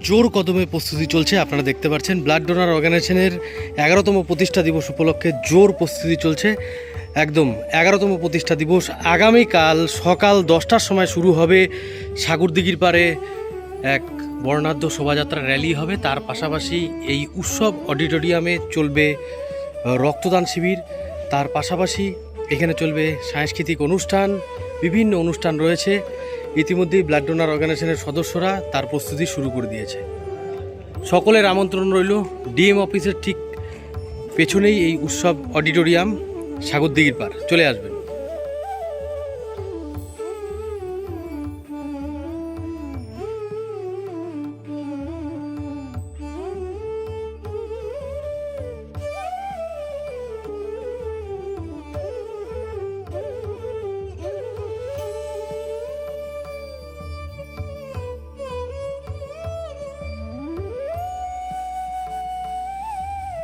জোর কদমে প্রস্তুতি চলছে। আপনারা দেখতে পাচ্ছেন ব্লাড ডোনার অর্গানাইজেশনের 11তম প্রতিষ্ঠা দিবস উপলক্ষে জোর প্রস্তুতি চলছে। একদম 11তম প্রতিষ্ঠা দিবস আগামীকাল সকাল 10টার সময় শুরু হবে। সাগরদিঘির পাড়ে এক বর্ণাঢ্য শোভাযাত্রা র্যালি হবে। তার পাশাপাশি এই উৎসব অডিটোরিয়ামে চলবে রক্তদান শিবির। তার পাশাপাশি এখানে চলবে সাংস্কৃতিক অনুষ্ঠান, বিভিন্ন অনুষ্ঠান রয়েছে। ইতিমধ্যেই ব্লাড ডোনার অর্গানাইজেশনের সদস্যরা তার প্রস্তুতি শুরু করে দিয়েছে। সকলের আমন্ত্রণ রইল। ডিএম অফিসের ঠিক পেছনেই এই উৎসব অডিটোরিয়াম, সাগরদিঘির পাড়, চলে আসবেন।